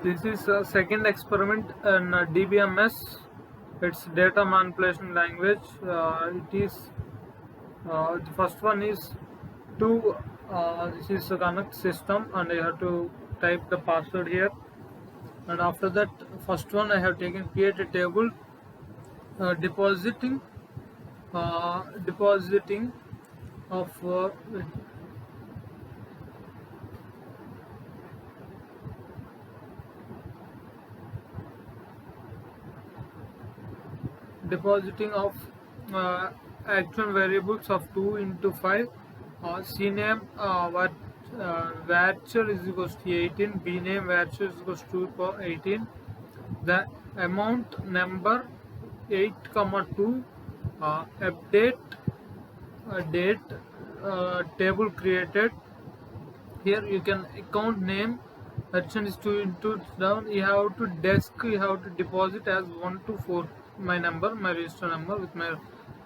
This is a second experiment in DBMS. It's data manipulation language. It is the first one is to this is a connect system, and I have to type the password here. And after that, first one I have taken create a table depositing of depositing of actual variables of 2 into 5. CNAME varchar is equals to 18, bname varchar is equals to 2 for 18, the amount number 8 comma 2, update date, table created. Here you can account name, action is 2 into down, you have to desk, you have to deposit as 1 to 4 my number, my register number with my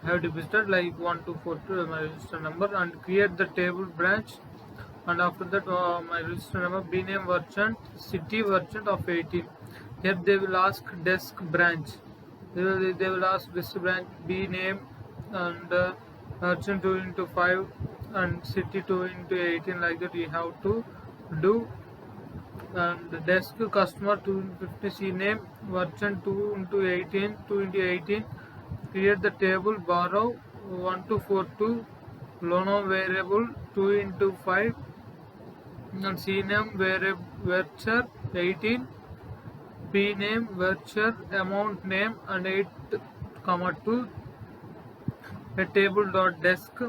I have deposited like 1 to 4 to my register number, and create the table branch. And after that my register number, bname merchant, city merchant of 18. Here they will ask desk branch, they will ask desk branch bname, and merchant 2 into 5 and city 2 into 18, like that you have to do. And the desk customer 2 into 50, cname merchant 2 into 18, 2 into 18, create the table borrow 1 to 4 to loan variable 2 into 5, and cname varchar 18, bname varchar amount name and 8 comma 2, a table dot desk.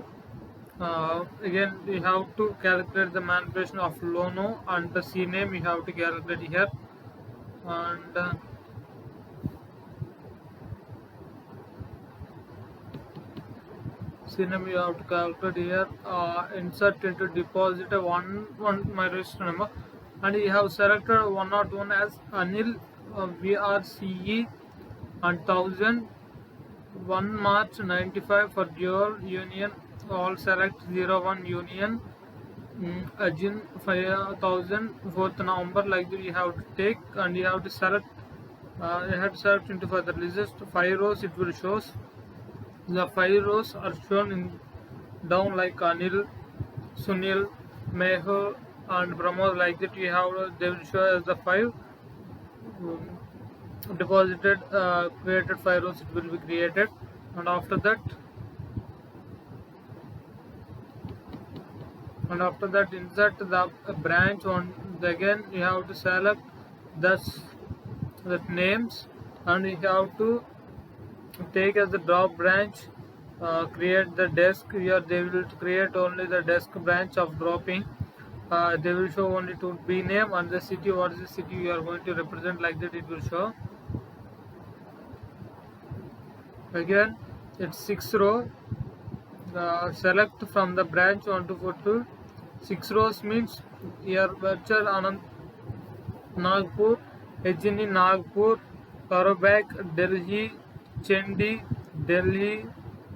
Again you have to calculate the manipulation of lono, and the cname you have to calculate here, and cname you have to calculate here. Insert into deposit one my register number, and you have selected 101 as Anil, VRCE, and 1000 1 March 95 for dual union, all select 01 union, Ajin 5000 4th November, like that you have to take, and you have to select you have to select into for the list 5 rows. It will shows the 5 rows are shown in down like Anil, Sunil, Mehul and Pramod, like that you have they will show as the 5 deposited created 5 rows, it will be created. And after that insert the branch on again you have to select the names, and you have to take as the drop branch, create the desk here. They will create only the desk branch of dropping. They will show only to b name and the city, what is the city you are going to represent, like that it will show. Again it's 6 row, select from the branch 1 to 4 to 6 rows means here Virtual Anand Nagpur, Ejini Nagpur, Karabak, Delhi, Chendi, Delhi,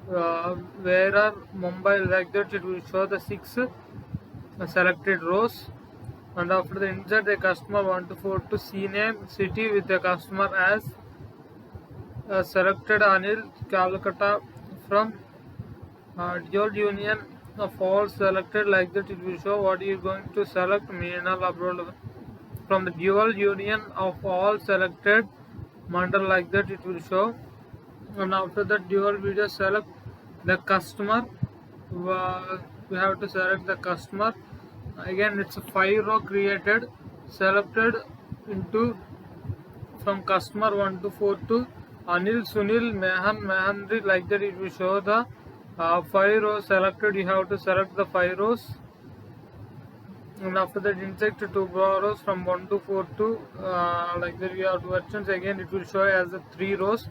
Verar, Mumbai, like that it will show the 6 selected rows. And after the insert the customer 1 to 4 to CNAME, city with the customer as selected Anil, Calcutta, from dual union of all selected, like that it will show what you are going to select. Meenal upload from the dual union of all selected mandal, like that it will show. And after that dual video select the customer, we have to select the customer. Again it's a 5 row created, selected into from customer 1 to 4 to Anil, Sunil, Mehan, Mehandri, like that it will show the 5 rows selected. You have to select the 5 rows, and after that insert 2 rows from 1 to 4 to like that you have to versions. Again it will show as the 3 rows.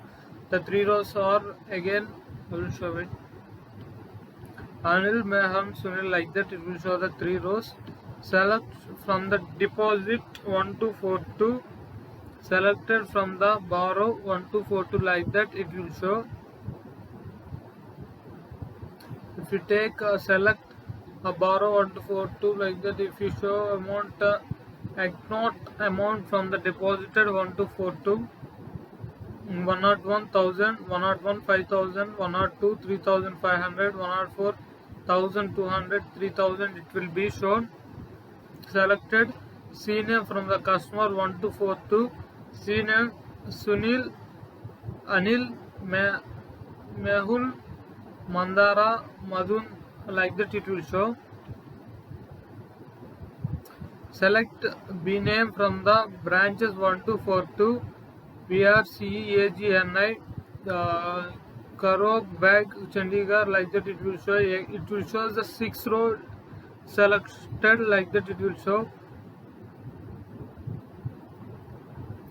The 3 rows are again I will show it Anil, Mehan, Sunil, like that it will show the 3 rows. Select from the deposit 1 to 4 to selected from the borrow 1 to 4 to, like that it will show. If you take select a borrow 1 to 4 to, like that if you show amount account amount from the deposited 1242, 101,000, 101, 5,000, 102, 3,500, 104, 1,200, 3,000. It will be shown. Selected C name from the customer 1242. C name Sunil, Anil, Mehul, Mandara, Madhun, like that it will show. Select B name from the branches 1242, BRCEAGNI, Karok, Bag, Chandigarh, like that it will show. It will show the 6 row selected, like that it will show.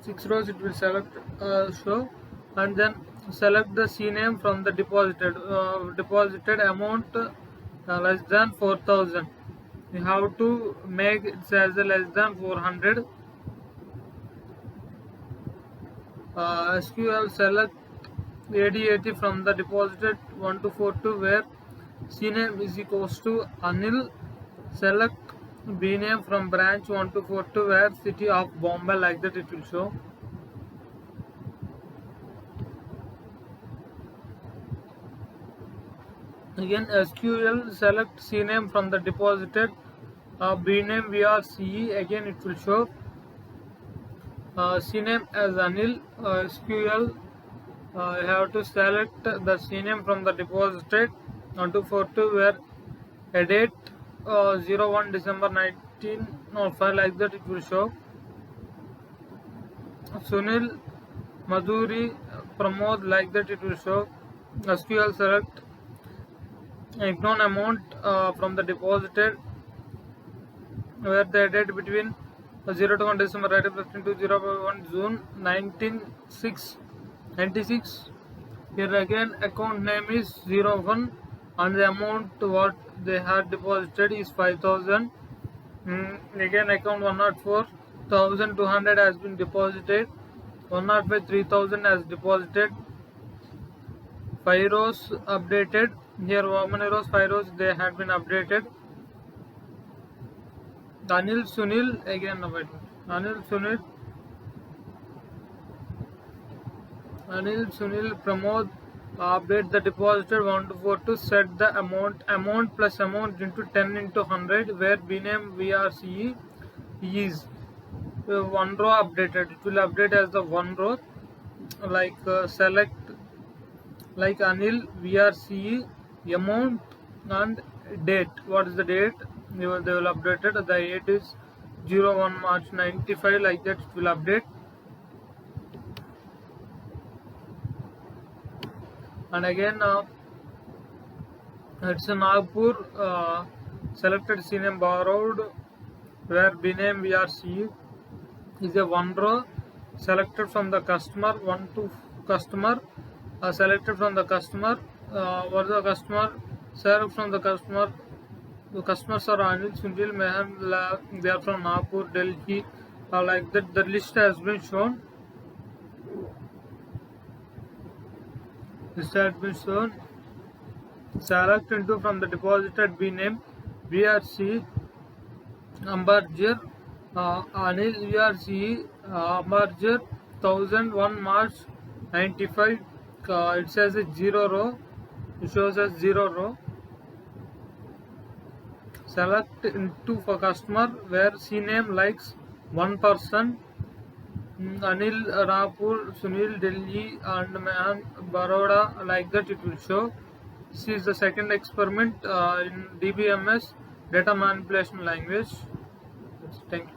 6 rows it will select show, and then select the C name from the deposited amount less than 4,000. You have to make it as less than 400. SQL select AD80 from the deposited 1242 where C name is equals to Anil. Select B name from branch 1242 where city of Bombay, like that it will show. Again SQL select C name from the deposited B name VRCE, again it will show. C name as Anil. SQL you have to select the C name from the deposited 1242 where a date 01 December 1905, like that it will show. Sunil, Madhuri, Pramod, like that it will show. SQL select unknown amount from the deposited where the date between 0 to 1 December right up to 0 June 1996. Here again account name is 01 and the amount what they had deposited is 5,000. Again account 104, 1,200 has been deposited. 105, 3,000 has deposited. 5 rows updated. Here how many rows? 5 rows they had been updated. Anil, Sunil, again Anil, Sunil, Pramod, update the deposited 142, set the amount plus amount into 10 into 100 where B name VRCE is 1 row updated. It will update as the 1 row, like select like Anil, VRCE, amount and date. What is the date? They will update it. The date is 01 March 95, like that it will update. And again it's a Nagpur, selected C name borrowed where B name VRCE is a 1 row, selected from the customer 1 to customer, selected from the customer what the customer, select from the customer. The customers are Anil, Sunil, Mehan, they are from Nagpur, Delhi, like that the list has been shown. This has been shown. Select into from the deposited B name VRC Amberger, Anil VRC Amberger 1001 March 95. It says a 0 row. It shows as 0 row. Select into for customer where C name likes 1 person. Anil, Rampur, Sunil, Delhi, and Mehan, Baroda, like that it will show. This is the second experiment in DBMS, data manipulation language. Thank you.